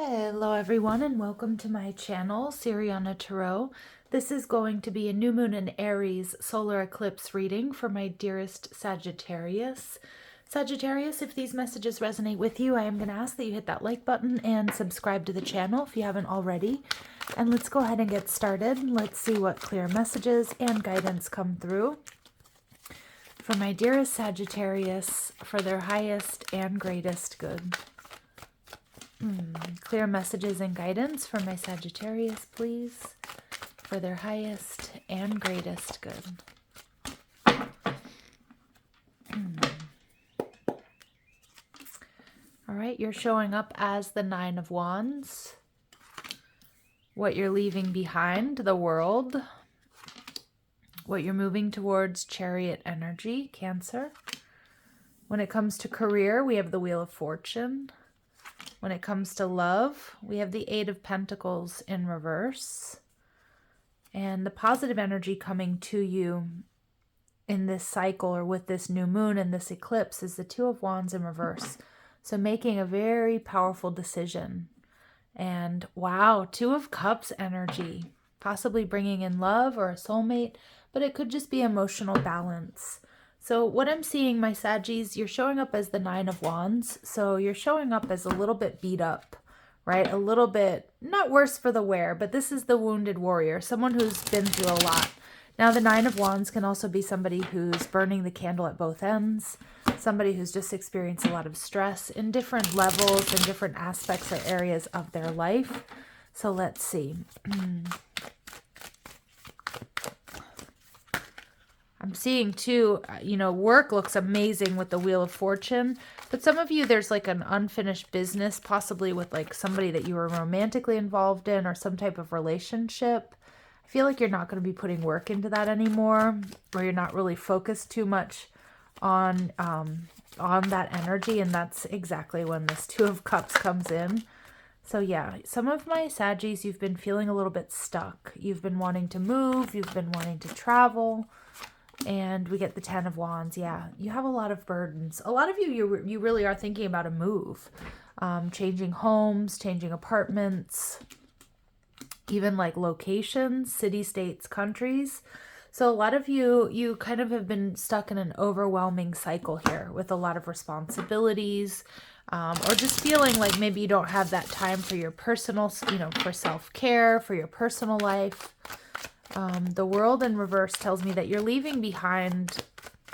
Hello everyone and welcome to my channel, Siriana Tarot. This is going to be a new moon in Aries solar eclipse reading for my dearest Sagittarius. Sagittarius, if these messages resonate with you, I am going to ask that you hit that like button and subscribe to the channel if you haven't already. And let's go ahead and get started. Let's see what clear messages and guidance come through for my dearest Sagittarius for their highest and greatest good. Clear messages and guidance for my Sagittarius, please, for their highest and greatest good. All right, you're showing up as the Nine of Wands. What you're leaving behind, the World. What you're moving towards, Chariot energy, Cancer. When it comes to career, we have the Wheel of Fortune. When it comes to love, we have the Eight of Pentacles in reverse. And the positive energy coming to you in this cycle or with this new moon and this eclipse is the Two of Wands in reverse. So making a very powerful decision. And wow, Two of Cups energy. Possibly bringing in love or a soulmate, but it could just be emotional balance. So what I'm seeing, my Saggies, you're showing up as the Nine of Wands. So you're showing up as a little bit beat up, right? A little bit, not worse for the wear, but this is the wounded warrior, someone who's been through a lot. Now the Nine of Wands can also be somebody who's burning the candle at both ends, somebody who's just experienced a lot of stress in different levels and different aspects or areas of their life. So let's see. I'm seeing too, work looks amazing with the Wheel of Fortune, but some of you, there's like an unfinished business, possibly with like somebody that you were romantically involved in or some type of relationship. I feel like you're not going to be putting work into that anymore, or you're not really focused too much on that energy, and that's exactly when this Two of Cups comes in. So yeah, some of my Saggies, you've been feeling a little bit stuck. You've been wanting to move, you've been wanting to travel. And we get the Ten of Wands. Yeah, you have a lot of burdens. A lot of you really are thinking about a move, changing homes, changing apartments, even like locations, city, states, countries. So a lot of you kind of have been stuck in an overwhelming cycle here with a lot of responsibilities, or just feeling like maybe you don't have that time for your personal, for self-care, for your personal life. The World in reverse tells me that you're leaving behind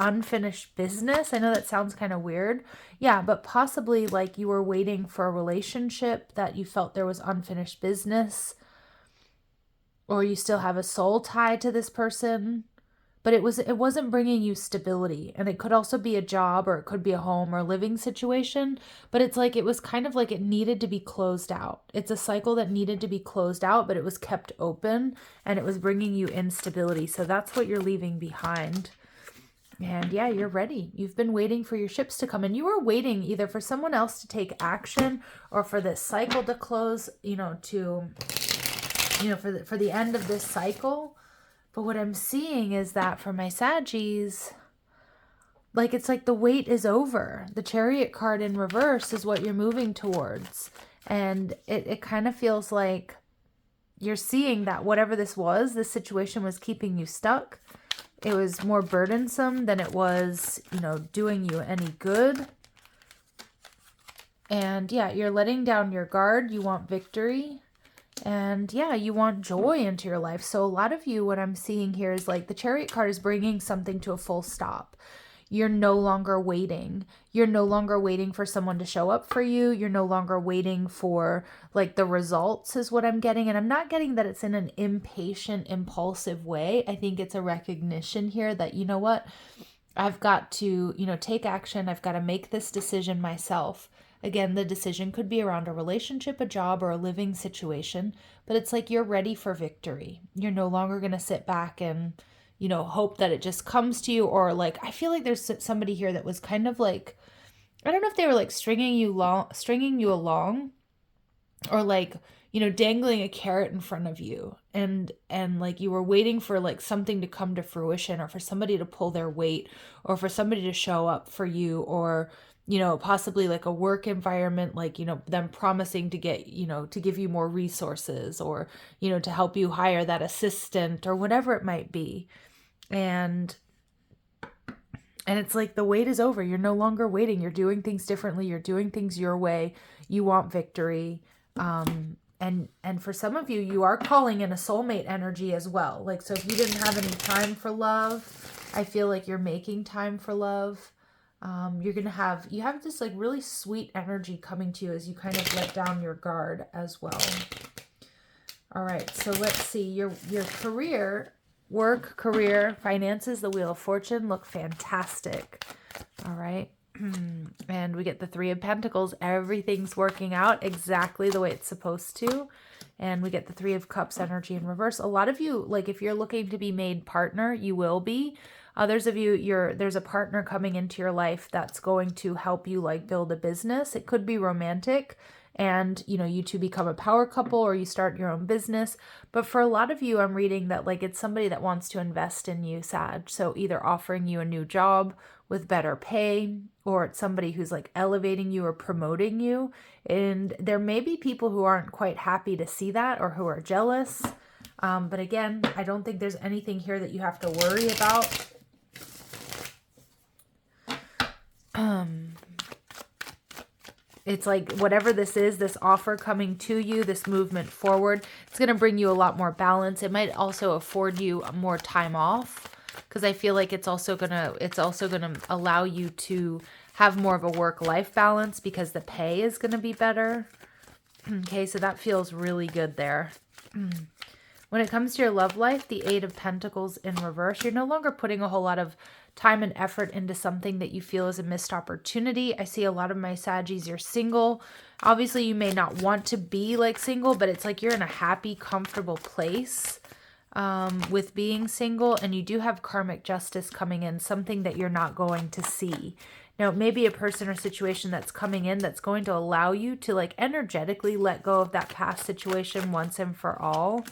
unfinished business. I know that sounds kind of weird. Yeah, but possibly like you were waiting for a relationship that you felt there was unfinished business, or you still have a soul tie to this person, but it wasn't bringing you stability. And it could also be a job, or it could be a home or living situation, but it's like it was kind of like it needed to be closed out. It's a cycle that needed to be closed out, but it was kept open and it was bringing you instability. So that's what you're leaving behind. And yeah, you're ready. You've been waiting for your ships to come, and you are waiting either for someone else to take action or for this cycle to close, for the end of this cycle. But what I'm seeing is that for my Saggies, like it's like the wait is over. The Chariot card in reverse is what you're moving towards. And it kind of feels like you're seeing that whatever this situation was keeping you stuck. It was more burdensome than it was, doing you any good. And yeah, you're letting down your guard. You want victory. And yeah, you want joy into your life. So a lot of you, what I'm seeing here is like the Chariot card is bringing something to a full stop. You're no longer waiting. You're no longer waiting for someone to show up for you. You're no longer waiting for like the results is what I'm getting. And I'm not getting that it's in an impatient, impulsive way. I think it's a recognition here that, you know what, I've got to, take action. I've got to make this decision myself. Again, the decision could be around a relationship, a job, or a living situation, but it's like you're ready for victory. You're no longer going to sit back and, hope that it just comes to you, or like, I feel like there's somebody here that was kind of like, I don't know if they were like stringing you along, or like, dangling a carrot in front of you, and like you were waiting for like something to come to fruition, or for somebody to pull their weight, or for somebody to show up for you, or you know, possibly like a work environment, like, you know, them promising to get, you know, to give you more resources, or, you know, to help you hire that assistant or whatever it might be. And it's like the wait is over. You're no longer waiting. You're doing things differently. You're doing things your way. You want victory. And for some of you, you are calling in a soulmate energy as well. Like, so if you didn't have any time for love, I feel like you're making time for love. You're going to have, you have this like really sweet energy coming to you as you kind of let down your guard as well. All right. So let's see your career, work, career, finances, the Wheel of Fortune look fantastic. All right. And we get the Three of Pentacles. Everything's working out exactly the way it's supposed to. And we get the Three of Cups energy in reverse. A lot of you, like if you're looking to be made partner, you will be. Others of you, there's a partner coming into your life that's going to help you like build a business. It could be romantic, and you know, you two become a power couple, or you start your own business. But for a lot of you, I'm reading that like it's somebody that wants to invest in you, Sag. So either offering you a new job with better pay, or it's somebody who's like elevating you or promoting you. And there may be people who aren't quite happy to see that, or who are jealous. But again, I don't think there's anything here that you have to worry about. It's like whatever this is, this offer coming to you, this movement forward, it's going to bring you a lot more balance. It might also afford you more time off, because I feel like it's also going to allow you to have more of a work-life balance, because the pay is going to be better. Okay, so that feels really good there. When it comes to your love life, the Eight of Pentacles in reverse, you're no longer putting a whole lot of time and effort into something that you feel is a missed opportunity. I see a lot of my Saggies, you're single. Obviously, you may not want to be like single, but it's like you're in a happy, comfortable place with being single, and you do have karmic justice coming in, something that you're not going to see. Now, it may be a person or situation that's coming in that's going to allow you to like energetically let go of that past situation once and for all.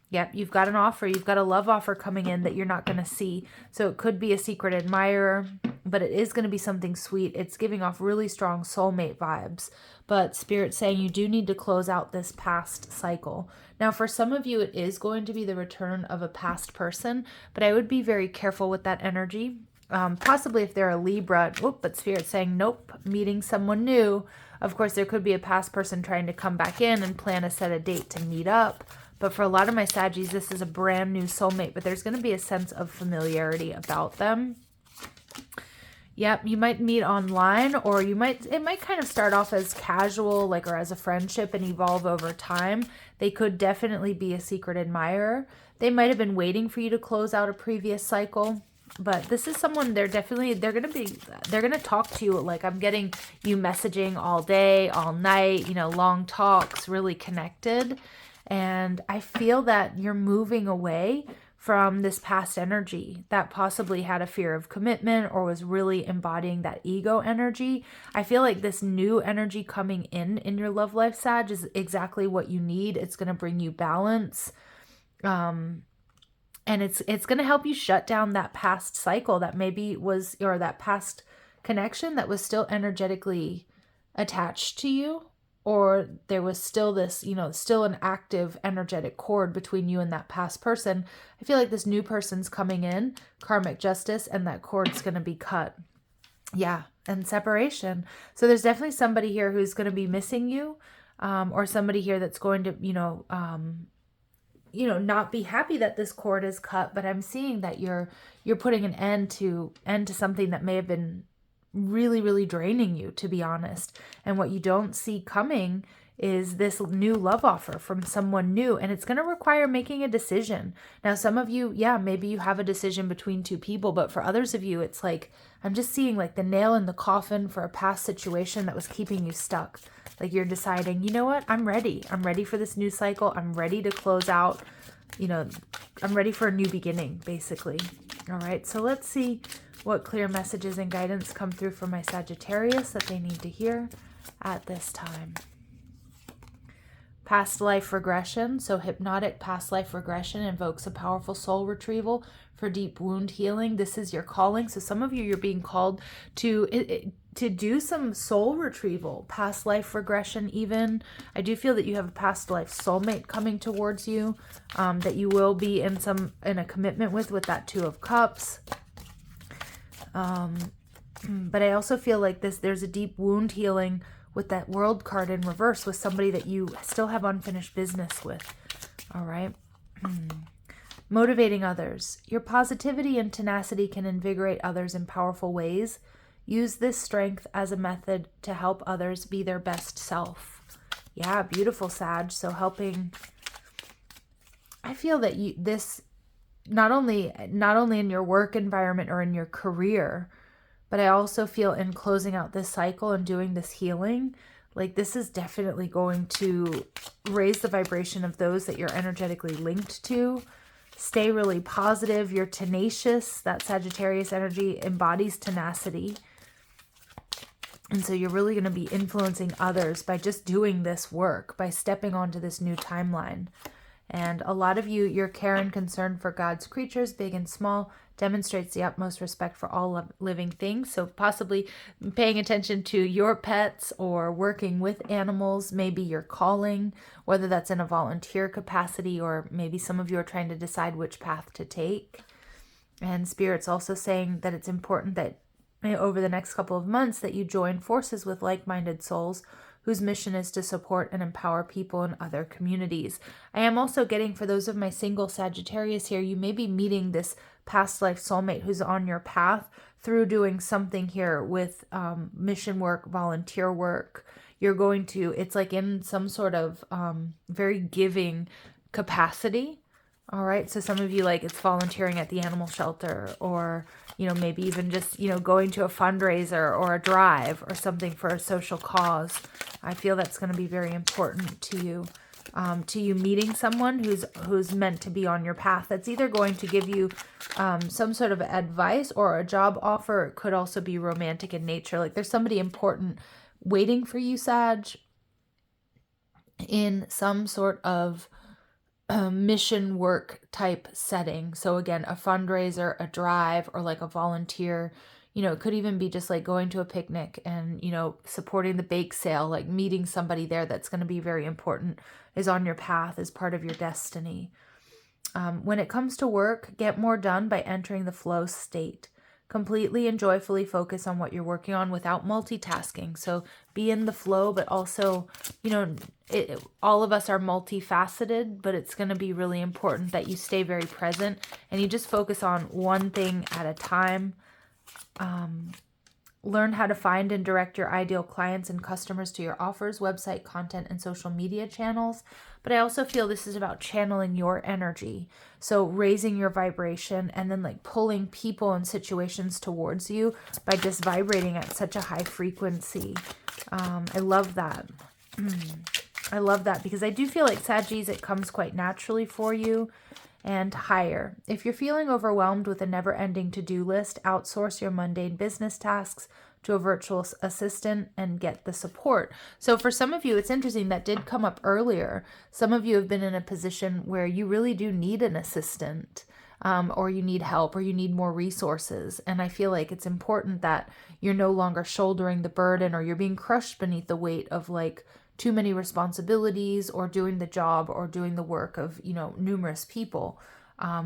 Yep, you've got an offer. You've got a love offer coming in that you're not going to see. So it could be a secret admirer, but it is going to be something sweet. It's giving off really strong soulmate vibes. But Spirit's saying you do need to close out this past cycle. Now, for some of you, it is going to be the return of a past person, but I would be very careful with that energy. Possibly if they're a Libra, but Spirit's saying, nope, meeting someone new. Of course, there could be a past person trying to come back in and plan a set of date to meet up. But for a lot of my Saggies, this is a brand new soulmate, but there's going to be a sense of familiarity about them. Yep, you might meet online, or it might kind of start off as casual, like, or as a friendship and evolve over time. They could definitely be a secret admirer. They might have been waiting for you to close out a previous cycle. But this is someone, they're going to talk to you. Like, I'm getting you messaging all day, all night, you know, long talks, really connected. And I feel that you're moving away from this past energy that possibly had a fear of commitment or was really embodying that ego energy. I feel like this new energy coming in your love life, Sag, is exactly what you need. It's going to bring you balance. And it's going to help you shut down that past cycle that maybe was, or that past connection that was still energetically attached to you. Or there was still this, you know, still an active energetic cord between you and that past person. I feel like this new person's coming in, karmic justice, and that cord's going to be cut. Yeah, and separation. So there's definitely somebody here who's going to be missing you, or somebody here that's going to, not be happy that this cord is cut. But I'm seeing that you're putting an end to something that may have been really, really draining you, to be honest. And what you don't see coming is this new love offer from someone new, and it's going to require making a decision. Now, some of you, yeah, maybe you have a decision between two people, but for others of you, it's like, I'm just seeing like the nail in the coffin for a past situation that was keeping you stuck. Like you're deciding, you know what, I'm ready for this new cycle. I'm ready to close out, I'm ready for a new beginning, basically. All right, so let's see what clear messages and guidance come through for my Sagittarius that they need to hear at this time. Past life regression. So hypnotic past life regression invokes a powerful soul retrieval for deep wound healing. This is your calling. So some of you, you're being called to do some soul retrieval, past life regression even. I do feel that you have a past life soulmate coming towards you, that you will be in a commitment with that Two of Cups. But I also feel like there's a deep wound healing with that World card in reverse with somebody that you still have unfinished business with. All right. Motivating others. Your positivity and tenacity can invigorate others in powerful ways. Use this strength as a method to help others be their best self. Yeah, beautiful, Sag. So helping. I feel that this not only in your work environment or in your career, but I also feel in closing out this cycle and doing this healing, like this is definitely going to raise the vibration of those that you're energetically linked to. Stay really positive. You're tenacious. That Sagittarius energy embodies tenacity. And so you're really going to be influencing others by just doing this work, by stepping onto this new timeline. And a lot of you, your care and concern for God's creatures, big and small, demonstrates the utmost respect for all living things. So possibly paying attention to your pets or working with animals, maybe your calling, whether that's in a volunteer capacity or maybe some of you are trying to decide which path to take. And Spirit's also saying that it's important that over the next couple of months that you join forces with like-minded souls whose mission is to support and empower people in other communities. I am also getting, for those of my single Sagittarius here, you may be meeting this past life soulmate who's on your path through doing something here with mission work, volunteer work. You're going to, it's like in some sort of very giving capacity. All right. So some of you, like, it's volunteering at the animal shelter, or, you know, maybe even just, you know, going to a fundraiser or a drive or something for a social cause. I feel that's going to be very important to you. Meeting someone who's meant to be on your path. That's either going to give you some sort of advice or a job offer. It could also be romantic in nature. Like there's somebody important waiting for you, Sag, in some sort of mission work type setting. So again, a fundraiser, a drive, or like a volunteer. You know, it could even be just like going to a picnic and, you know, supporting the bake sale, like meeting somebody there that's going to be very important, is on your path, is part of your destiny. When it comes to work, get more done by entering the flow state. Completely and joyfully focus on what you're working on without multitasking. So be in the flow, but also, you know, all of us are multifaceted, but it's going to be really important that you stay very present and you just focus on one thing at a time. Learn how to find and direct your ideal clients and customers to your offers, website, content, and social media channels. But I also feel this is about channeling your energy. So raising your vibration and then like pulling people and situations towards you by just vibrating at such a high frequency. I love that. I love that because I do feel like Saggies, it comes quite naturally for you. And higher. If you're feeling overwhelmed with a never-ending to-do list, outsource your mundane business tasks to a virtual assistant and get the support. So for some of you, it's interesting, that did come up earlier. Some of you have been in a position where you really do need an assistant, or you need help, or you need more resources. And I feel like it's important that you're no longer shouldering the burden, or you're being crushed beneath the weight of like too many responsibilities, or doing the job or doing the work of, you know, numerous people.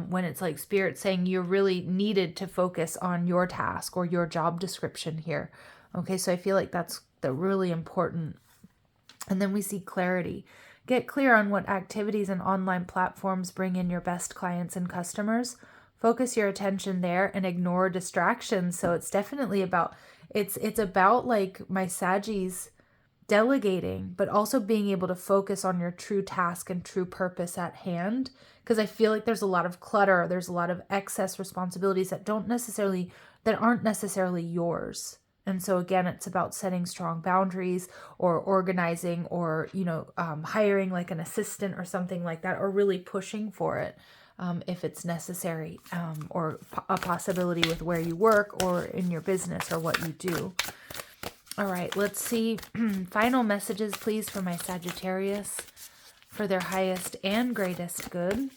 When it's like Spirit saying you're really needed to focus on your task or your job description here. Okay, so I feel like that's really important. And then we see clarity. Get clear on what activities and online platforms bring in your best clients and customers. Focus your attention there and ignore distractions. So it's definitely about, it's about like my Saggies, delegating, but also being able to focus on your true task and true purpose at hand. Because I feel like there's a lot of clutter, there's a lot of excess responsibilities that aren't necessarily yours. And so again, it's about setting strong boundaries, or organizing, or, you know, hiring like an assistant or something like that, or really pushing for it if it's necessary, or a possibility with where you work or in your business or what you do. All right, let's see. Final messages, please, for my Sagittarius. for their highest and greatest good.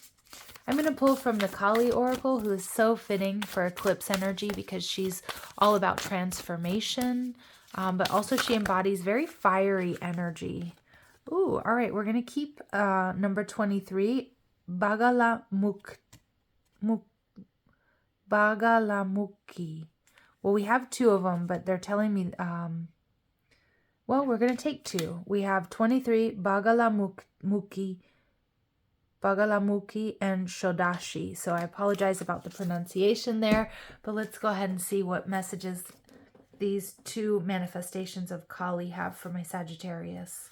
I'm going to pull from the Kali Oracle, who is so fitting for eclipse energy because she's all about transformation, but also she embodies very fiery energy. Ooh, all right, we're going to keep number 23, Bagalamukhi. Well, we have two of them, but they're telling me, well, we're going to take two. We have 23, Bagalamukhi, and Shodashi. So I apologize about the pronunciation there, but let's go ahead and see what messages these two manifestations of Kali have for my Sagittarius.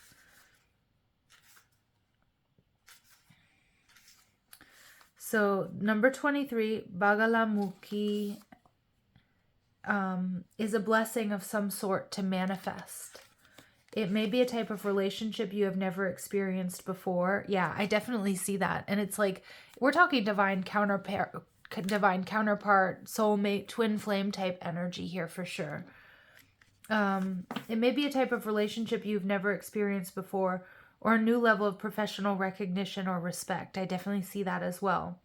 So number 23, Bagalamukhi, is a blessing of some sort to manifest. It may be a type of relationship you have never experienced before. Yeah, I definitely see that. And it's like, we're talking divine counterpart, soulmate, twin flame type energy here for sure. It may be a type of relationship you've never experienced before, or a new level of professional recognition or respect. I definitely see that as well.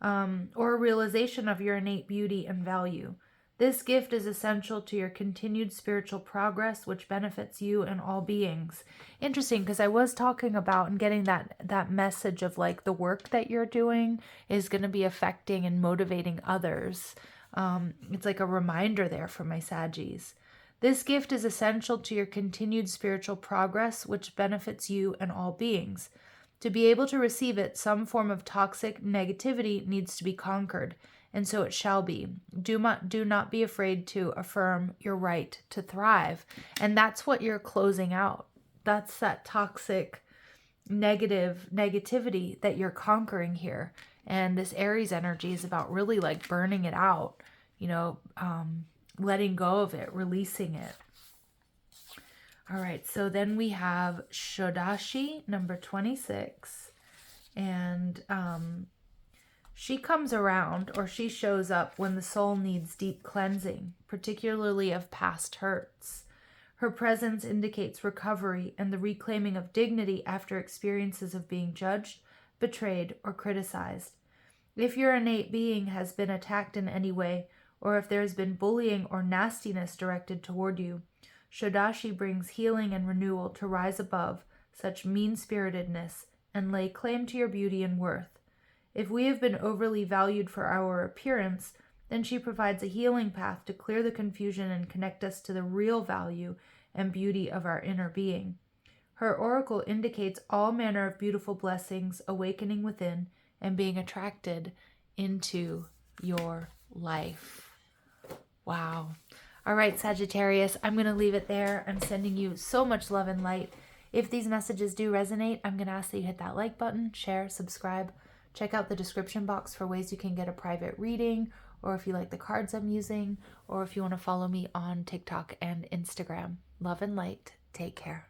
Or a realization of your innate beauty and value. This gift is essential to your continued spiritual progress, which benefits you and all beings. Interesting, because I was talking about and getting that message of like the work that you're doing is going to be affecting and motivating others. It's like a reminder there for my Saggies. This gift is essential to your continued spiritual progress, which benefits you and all beings. To be able to receive it, some form of toxic negativity needs to be conquered, and so it shall be. Do not be afraid to affirm your right to thrive. And that's what you're closing out. That's that toxic negativity that you're conquering here. And this Aries energy is about really like burning it out, letting go of it, releasing it. All right, so then we have Shodashi, number 26, and she comes around, or she shows up when the soul needs deep cleansing, particularly of past hurts. Her presence indicates recovery and the reclaiming of dignity after experiences of being judged, betrayed, or criticized. If your innate being has been attacked in any way, or if there has been bullying or nastiness directed toward you, Shodashi brings healing and renewal to rise above such mean-spiritedness and lay claim to your beauty and worth. If we have been overly valued for our appearance, then she provides a healing path to clear the confusion and connect us to the real value and beauty of our inner being. Her oracle indicates all manner of beautiful blessings awakening within and being attracted into your life. Wow. All right, Sagittarius, I'm going to leave it there. I'm sending you so much love and light. If these messages do resonate, I'm going to ask that you hit that like button, share, subscribe. Check out the description box for ways you can get a private reading, or if you like the cards I'm using, or if you want to follow me on TikTok and Instagram. Love and light. Take care.